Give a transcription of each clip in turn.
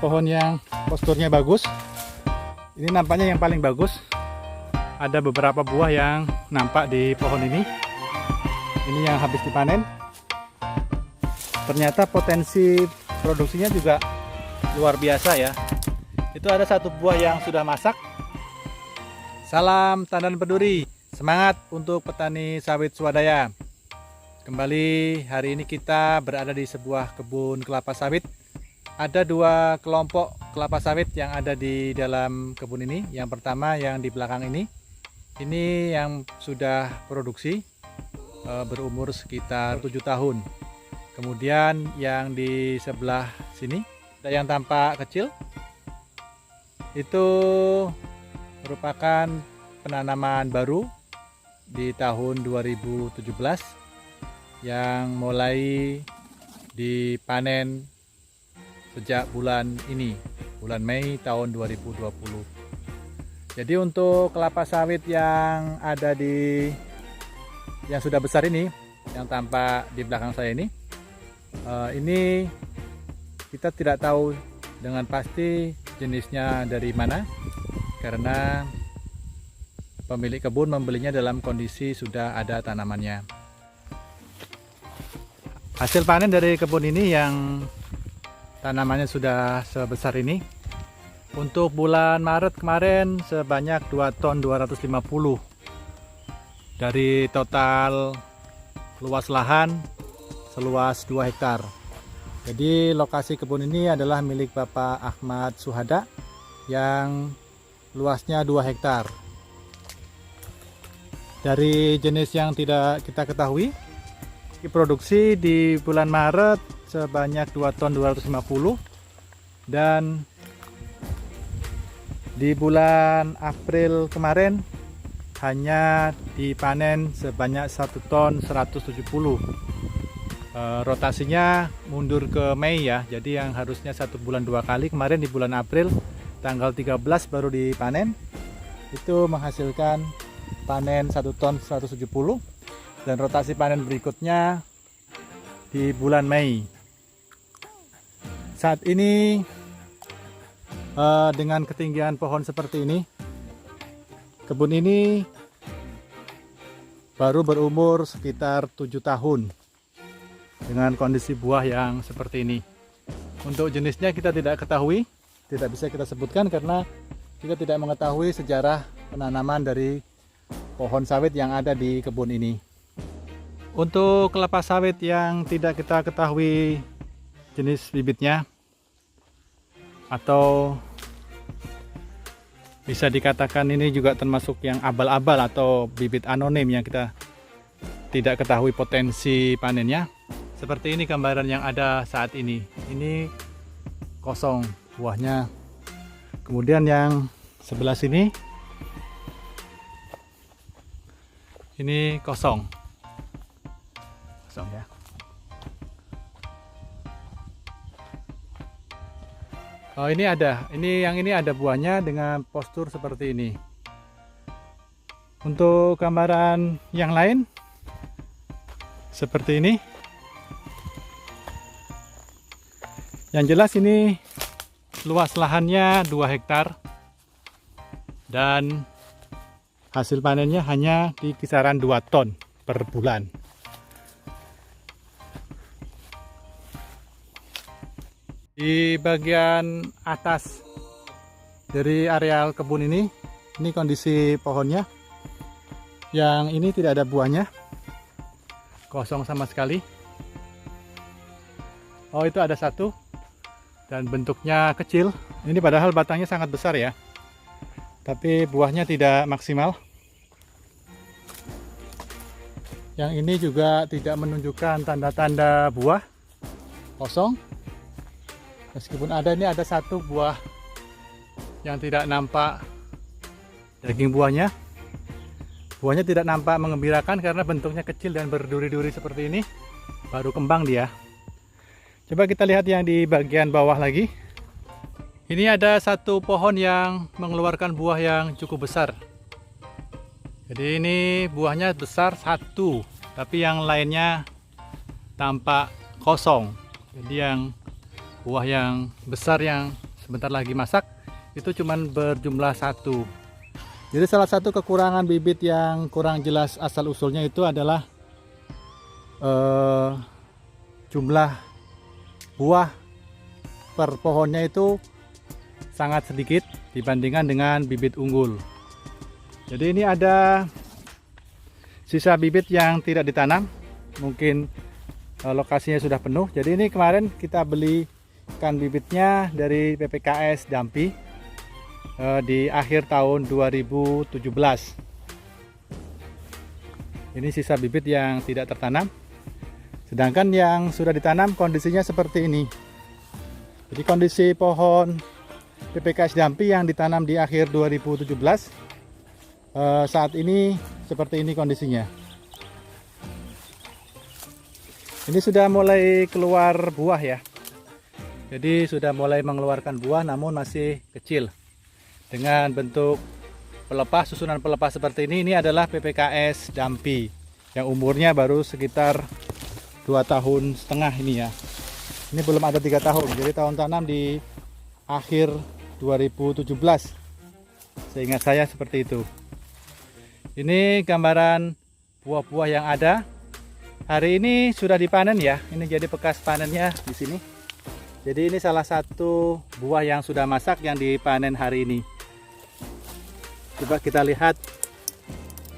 pohon yang posturnya bagus. Ini nampaknya yang paling bagus. Ada beberapa buah yang nampak di pohon ini. Ini yang habis dipanen. Ternyata potensi produksinya juga luar biasa ya. Itu ada satu buah yang sudah masak. Salam tandan peduri. Semangat untuk petani sawit swadaya. Kembali hari ini kita berada di sebuah kebun kelapa sawit. Ada dua kelompok kelapa sawit yang ada di dalam kebun ini. Yang pertama yang di belakang ini yang sudah produksi, berumur sekitar 7 tahun. Kemudian yang di sebelah sini yang tampak kecil itu merupakan penanaman baru di tahun 2017 yang mulai dipanen sejak bulan ini, bulan Mei tahun 2020. Jadi untuk kelapa sawit yang ada yang sudah besar ini, yang tampak di belakang saya ini kita tidak tahu dengan pasti jenisnya dari mana, karena pemilik kebun membelinya dalam kondisi sudah ada tanamannya. Hasil panen dari kebun ini yang tanamannya sudah sebesar ini, untuk bulan Maret kemarin sebanyak 2 ton 250 dari total luas lahan seluas 2 hektar. Jadi lokasi kebun ini adalah milik Bapak Ahmad Suhada yang luasnya 2 hektar. Dari jenis yang tidak kita ketahui, produksi di bulan Maret sebanyak 2 ton 250 dan di bulan April kemarin hanya dipanen sebanyak 1 ton 170. Rotasinya mundur ke Mei ya, jadi yang harusnya 1 bulan 2 kali, kemarin di bulan April tanggal 13 baru dipanen. Itu menghasilkan panen 1 ton 170 dan rotasi panen berikutnya di bulan Mei. Saat ini dengan ketinggian pohon seperti ini, kebun ini baru berumur sekitar 7 tahun dengan kondisi buah yang seperti ini. Untuk jenisnya kita tidak ketahui, tidak bisa kita sebutkan karena kita tidak mengetahui sejarah penanaman dari pohon sawit yang ada di kebun ini. Untuk kelapa sawit yang tidak kita ketahui jenis bibitnya, atau bisa dikatakan ini juga termasuk yang abal-abal atau bibit anonim yang kita tidak ketahui potensi panennya. Seperti ini gambaran yang ada saat ini. Ini kosong buahnya. Kemudian yang sebelah sini ini kosong. Kosong ya. Oh, ini ada. Yang ini ada buahnya dengan postur seperti ini. Untuk gambaran yang lain seperti ini. Yang jelas ini luas lahannya 2 hektar dan hasil panennya hanya di kisaran 2 ton per bulan. Di bagian atas dari areal kebun ini kondisi pohonnya. Yang ini tidak ada buahnya, kosong sama sekali. Oh, itu ada satu dan bentuknya kecil. Ini padahal batangnya sangat besar ya, tapi buahnya tidak maksimal. Yang ini juga tidak menunjukkan tanda-tanda buah, kosong. Meskipun ini ada satu buah yang tidak nampak daging buahnya. Buahnya tidak nampak mengembirakan karena bentuknya kecil dan berduri-duri seperti ini. Baru kembang dia. Coba kita lihat yang di bagian bawah lagi. Ini ada satu pohon yang mengeluarkan buah yang cukup besar. Jadi ini buahnya besar satu, tapi yang lainnya tampak kosong. Jadi yang buah yang besar yang sebentar lagi masak, itu cuman berjumlah 1. Jadi salah satu kekurangan bibit yang kurang jelas asal usulnya itu adalah jumlah buah per pohonnya itu sangat sedikit dibandingkan dengan bibit unggul. Jadi ini ada sisa bibit yang tidak ditanam, mungkin lokasinya sudah penuh. Jadi ini kemarin kita belikan bibitnya dari PPKS Dampi di akhir tahun 2017. Ini sisa bibit yang tidak tertanam. Sedangkan yang sudah ditanam kondisinya seperti ini. Jadi kondisi pohon PPKS Dampi yang ditanam di akhir 2017 saat ini seperti ini kondisinya. Ini sudah mulai keluar buah ya. Jadi sudah mulai mengeluarkan buah namun masih kecil. Dengan bentuk pelepah, susunan pelepah seperti ini adalah PPKS Dampi yang umurnya baru sekitar 2,5 tahun ini ya. Ini belum ada 3 tahun. Jadi tahun tanam di akhir 2017. Seingat saya seperti itu. Ini gambaran buah-buah yang ada. Hari ini sudah dipanen ya. Ini jadi bekas panennya di sini. Jadi ini salah satu buah yang sudah masak yang dipanen hari ini. Coba kita lihat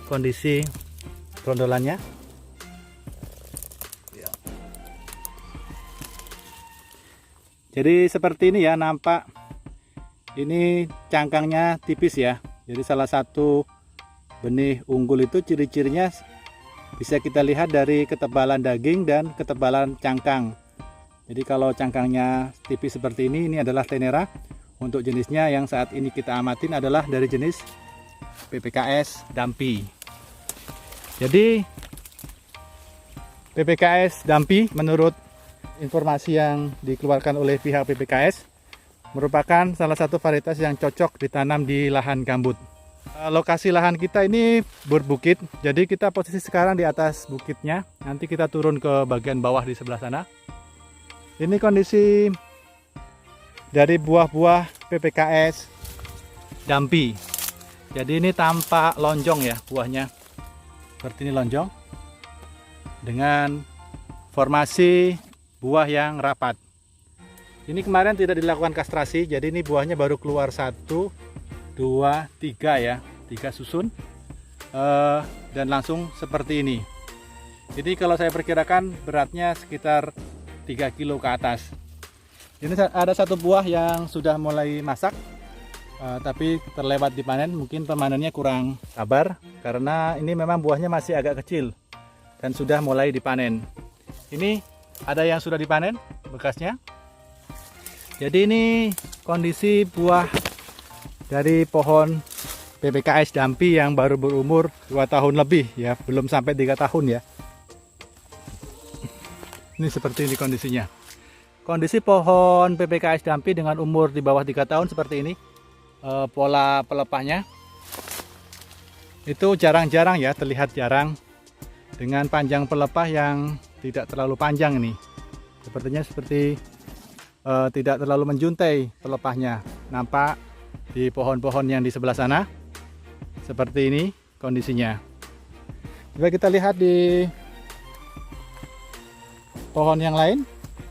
kondisi rondolannya. Jadi seperti ini ya, nampak ini cangkangnya tipis ya. Jadi salah satu benih unggul itu ciri-cirinya bisa kita lihat dari ketebalan daging dan ketebalan cangkang. Jadi kalau cangkangnya tipis seperti ini adalah tenera. Untuk jenisnya yang saat ini kita amatin adalah dari jenis PPKS Dampi. Jadi PPKS Dampi menurut informasi yang dikeluarkan oleh pihak PPKS merupakan salah satu varietas yang cocok ditanam di lahan gambut. Lokasi lahan kita ini berbukit, jadi kita posisi sekarang di atas bukitnya. Nanti kita turun ke bagian bawah di sebelah sana. Ini kondisi dari buah-buah PPKS Dampi. Jadi ini tampak lonjong ya buahnya, seperti ini lonjong dengan formasi buah yang rapat. Ini kemarin tidak dilakukan kastrasi, jadi ini buahnya baru keluar 1, 2, 3 ya, 3 susun dan langsung seperti ini. Jadi kalau saya perkirakan beratnya sekitar 3 kilo ke atas. Ini ada satu buah yang sudah mulai masak, tapi terlewat dipanen. Mungkin pemanennya kurang sabar karena ini memang buahnya masih agak kecil dan sudah mulai dipanen. Ini ada yang sudah dipanen bekasnya. Jadi ini kondisi buah dari pohon PPKS Dampi yang baru berumur 2 tahun lebih ya, belum sampai 3 tahun ya. Ini seperti ini kondisinya. Kondisi pohon PPKS Dampi dengan umur di bawah 3 tahun seperti ini. Pola pelepahnya itu jarang-jarang ya, terlihat jarang, dengan panjang pelepah yang tidak terlalu panjang nih. Sepertinya seperti tidak terlalu menjuntai pelepahnya. Nampak di pohon-pohon yang di sebelah sana seperti ini kondisinya. Coba kita lihat di pohon yang lain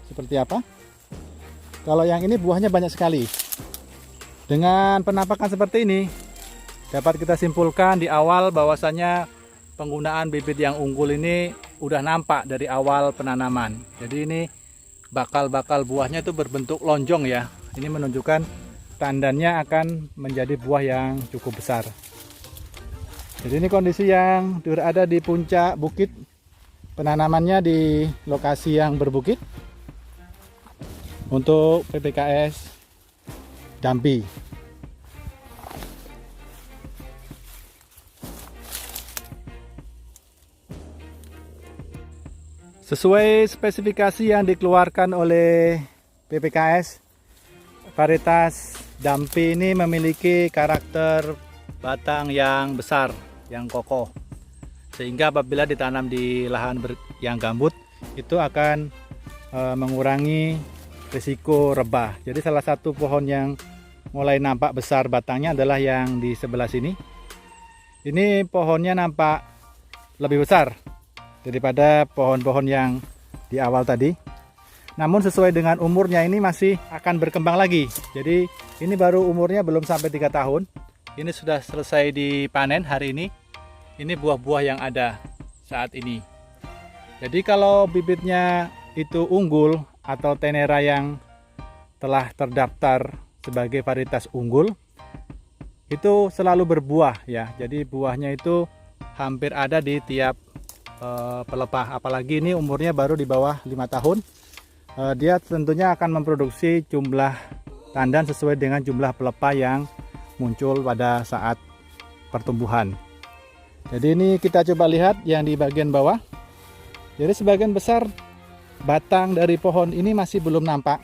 seperti apa. Kalau yang ini buahnya banyak sekali. Dengan penampakan seperti ini dapat kita simpulkan di awal bahwasanya penggunaan bibit yang unggul ini udah nampak dari awal penanaman. Jadi ini bakal-bakal buahnya itu berbentuk lonjong ya. Ini menunjukkan tandanya akan menjadi buah yang cukup besar. Jadi ini kondisi yang berada di puncak bukit, penanamannya di lokasi yang berbukit untuk PPKS Dampi. Sesuai spesifikasi yang dikeluarkan oleh PPKS, varietas Dampi ini memiliki karakter batang yang besar, yang kokoh, sehingga apabila ditanam di lahan yang gambut itu akan mengurangi risiko rebah. Jadi salah satu pohon yang mulai nampak besar batangnya adalah yang di sebelah sini. Ini pohonnya nampak lebih besar daripada pohon-pohon yang di awal tadi. Namun sesuai dengan umurnya ini masih akan berkembang lagi. Jadi ini baru umurnya belum sampai 3 tahun. Ini sudah selesai dipanen hari ini. Ini buah-buah yang ada saat ini. Jadi kalau bibitnya itu unggul atau tenera yang telah terdaftar sebagai varietas unggul, itu selalu berbuah ya. Jadi buahnya itu hampir ada di tiap pelepah. Apalagi ini umurnya baru di bawah 5 tahun. Dia tentunya akan memproduksi jumlah tandan sesuai dengan jumlah pelepah yang muncul pada saat pertumbuhan. Jadi ini kita coba lihat yang di bagian bawah. Jadi sebagian besar batang dari pohon ini masih belum nampak,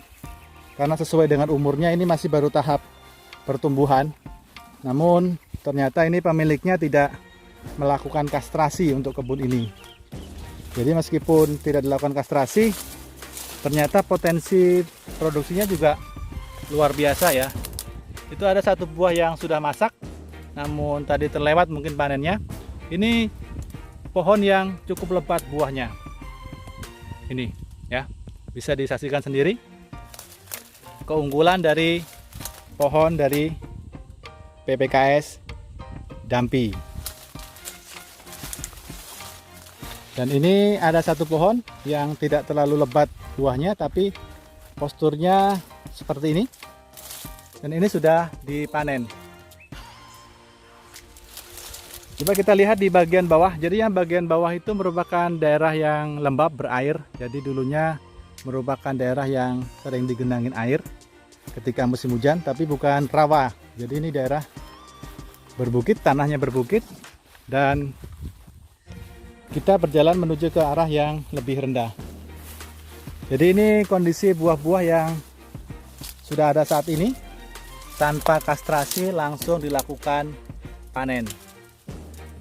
karena sesuai dengan umurnya ini masih baru tahap pertumbuhan. Namun ternyata ini pemiliknya tidak melakukan kastrasi untuk kebun ini. Jadi meskipun tidak dilakukan kastrasi, ternyata potensi produksinya juga luar biasa ya. Itu ada satu buah yang sudah masak, namun tadi terlewat mungkin panennya. Ini pohon yang cukup lebat buahnya. Ini ya, bisa disaksikan sendiri keunggulan dari pohon dari PPKS Dampi. Dan ini ada satu pohon yang tidak terlalu lebat buahnya, tapi posturnya seperti ini. Dan ini sudah dipanen. Coba kita lihat di bagian bawah. Jadi yang bagian bawah itu merupakan daerah yang lembab berair. Jadi dulunya merupakan daerah yang sering digenangin air ketika musim hujan, tapi bukan rawa. Jadi ini daerah berbukit, tanahnya berbukit, dan kita berjalan menuju ke arah yang lebih rendah. Jadi ini kondisi buah-buah yang sudah ada saat ini, tanpa kastrasi langsung dilakukan panen.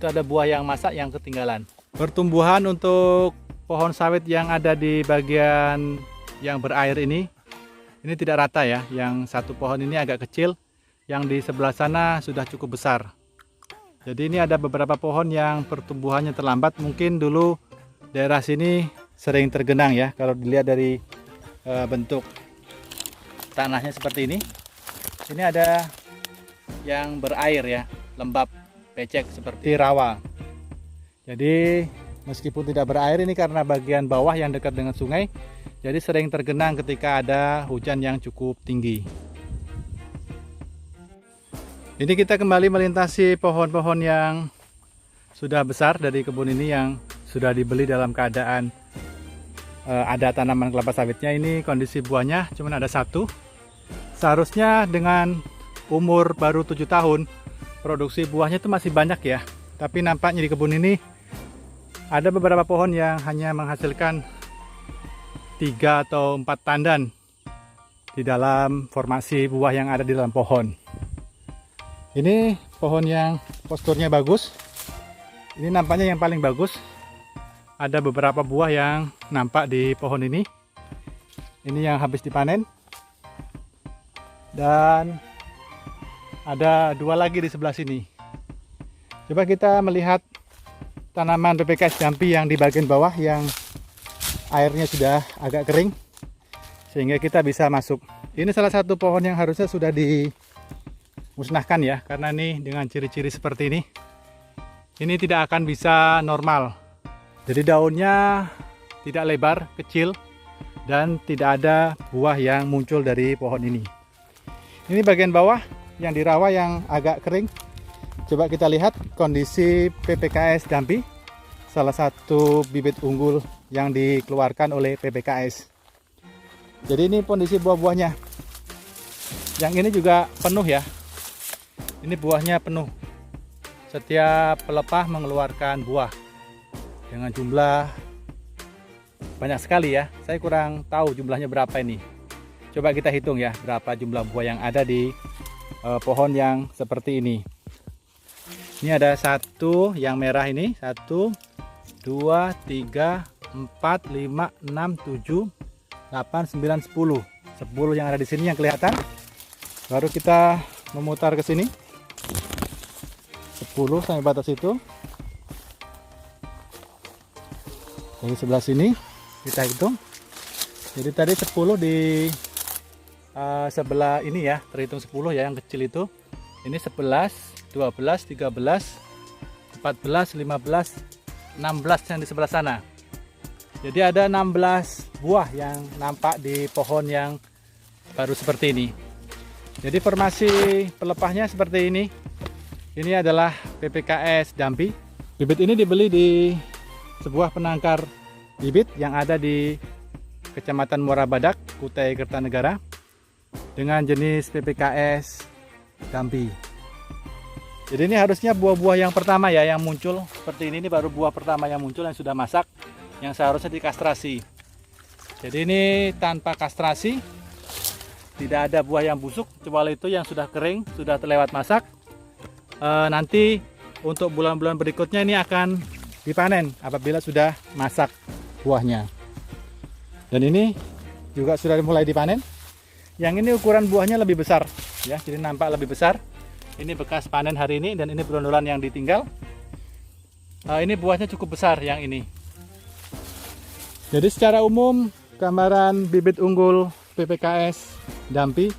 Itu ada buah yang masak yang ketinggalan. Pertumbuhan untuk pohon sawit yang ada di bagian yang berair ini tidak rata ya. Yang satu pohon ini agak kecil, yang di sebelah sana sudah cukup besar. Jadi ini ada beberapa pohon yang pertumbuhannya terlambat. Mungkin dulu daerah sini sering tergenang ya. Kalau dilihat dari bentuk tanahnya seperti ini. Ini ada yang berair ya, lembab, becek seperti rawa. Jadi meskipun tidak berair, ini karena bagian bawah yang dekat dengan sungai, jadi sering tergenang ketika ada hujan yang cukup tinggi. Ini kita kembali melintasi pohon-pohon yang sudah besar dari kebun ini, yang sudah dibeli dalam keadaan ada tanaman kelapa sawitnya. Ini kondisi buahnya cuma ada satu. Seharusnya dengan umur baru 7 tahun produksi buahnya itu masih banyak ya. Tapi nampaknya di kebun ini ada beberapa pohon yang hanya menghasilkan 3 atau 4 tandan di dalam formasi buah yang ada di dalam pohon. Ini pohon yang posturnya bagus. Ini nampaknya yang paling bagus. Ada beberapa buah yang nampak di pohon ini. Ini yang habis dipanen. Dan ada 2 lagi di sebelah sini. Coba kita melihat tanaman PPKS Dampi yang di bagian bawah, yang airnya sudah agak kering sehingga kita bisa masuk. Ini salah satu pohon yang harusnya sudah dimusnahkan ya, karena ini dengan ciri-ciri seperti ini tidak akan bisa normal. Jadi daunnya tidak lebar, kecil, dan tidak ada buah yang muncul dari pohon ini. Ini bagian bawah yang dirawa yang agak kering. Coba kita lihat kondisi PPKS Dampi, salah satu bibit unggul yang dikeluarkan oleh PPKS. Jadi ini kondisi buah-buahnya. Yang ini juga penuh ya. Ini buahnya penuh. Setiap pelepah mengeluarkan buah dengan jumlah banyak sekali ya. Saya kurang tahu jumlahnya berapa ini. Coba kita hitung ya, berapa jumlah buah yang ada di pohon yang seperti ini. Ini ada satu yang merah ini, 1, 2, 3, 4, 5, 6, 7, 8, 9, 10. 10 yang ada di sini yang kelihatan. Baru kita memutar ke sini. 10 sampai batas itu. Dari sebelah sini kita hitung. Jadi tadi 10 di sebelah ini ya, terhitung 10 ya yang kecil itu. Ini 11, 12, 13, 14, 15, 16 yang di sebelah sana. Jadi ada 16 buah yang nampak di pohon yang baru seperti ini. Jadi formasi pelepahnya seperti ini. Ini adalah PPKS Dampi. Bibit ini dibeli di sebuah penangkar bibit yang ada di Kecamatan Muara Badak, Kutai Kertanegara, dengan jenis PPKS Dampi. Jadi ini harusnya buah-buah yang pertama ya yang muncul seperti ini baru buah pertama yang muncul yang sudah masak, yang seharusnya dikastrasi. Jadi ini tanpa kastrasi, tidak ada buah yang busuk, kecuali itu yang sudah kering, sudah terlewat masak. Nanti untuk bulan-bulan berikutnya ini akan dipanen apabila sudah masak buahnya. Dan ini juga sudah mulai dipanen. Yang ini ukuran buahnya lebih besar ya, jadi nampak lebih besar. Ini bekas panen hari ini dan ini brondolan yang ditinggal. Ini buahnya cukup besar yang ini. Jadi secara umum gambaran bibit unggul PPKS Dampi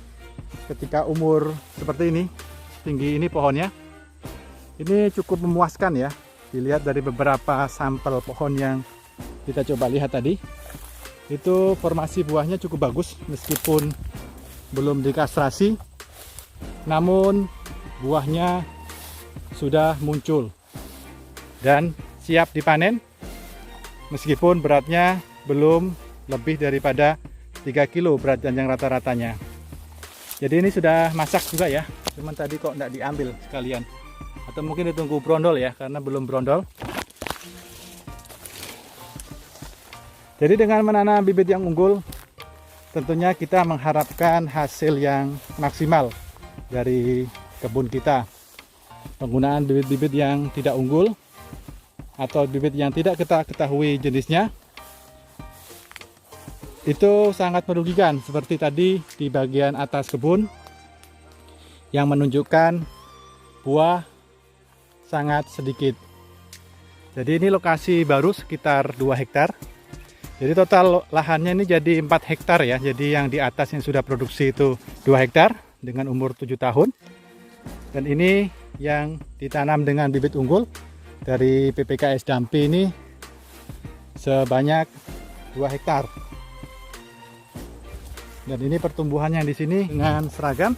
ketika umur seperti ini, tinggi ini pohonnya, ini cukup memuaskan ya. Dilihat dari beberapa sampel pohon yang kita coba lihat tadi, itu formasi buahnya cukup bagus meskipun belum dikastrasi, namun buahnya sudah muncul dan siap dipanen meskipun beratnya belum lebih daripada 3 kilo berat janjang rata-ratanya. Jadi ini sudah masak juga ya, cuman tadi kok enggak diambil sekalian, atau mungkin ditunggu brondol ya, karena belum brondol. Jadi dengan menanam bibit yang unggul, tentunya kita mengharapkan hasil yang maksimal dari kebun kita. Penggunaan bibit-bibit yang tidak unggul atau bibit yang tidak kita ketahui jenisnya, itu sangat merugikan, seperti tadi di bagian atas kebun yang menunjukkan buah sangat sedikit. Jadi ini lokasi baru sekitar 2 hektar. Jadi total lahannya ini jadi 4 hektar ya. Jadi yang di atas yang sudah produksi itu 2 hektar dengan umur 7 tahun. Dan ini yang ditanam dengan bibit unggul dari PPKS Dampi ini sebanyak 2 hektar. Dan ini pertumbuhannya di sini dengan seragam.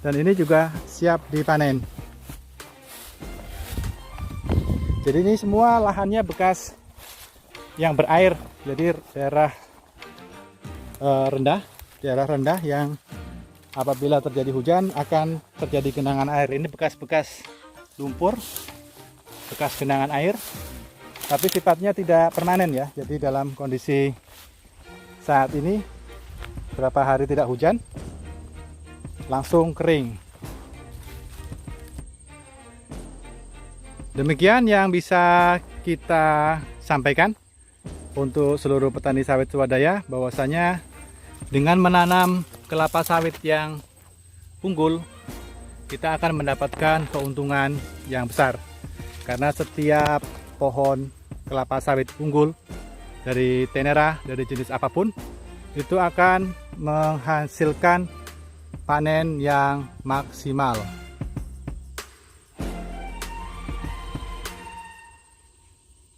Dan ini juga siap dipanen. Jadi ini semua lahannya bekas yang berair, jadi daerah rendah yang apabila terjadi hujan akan terjadi genangan air. Ini bekas-bekas lumpur, bekas genangan air, tapi sifatnya tidak permanen ya. Jadi dalam kondisi saat ini berapa hari tidak hujan langsung kering. Demikian yang bisa kita sampaikan untuk seluruh petani sawit swadaya, bahwasanya dengan menanam kelapa sawit yang unggul, kita akan mendapatkan keuntungan yang besar. Karena setiap pohon kelapa sawit unggul dari tenera, dari jenis apapun, itu akan menghasilkan panen yang maksimal.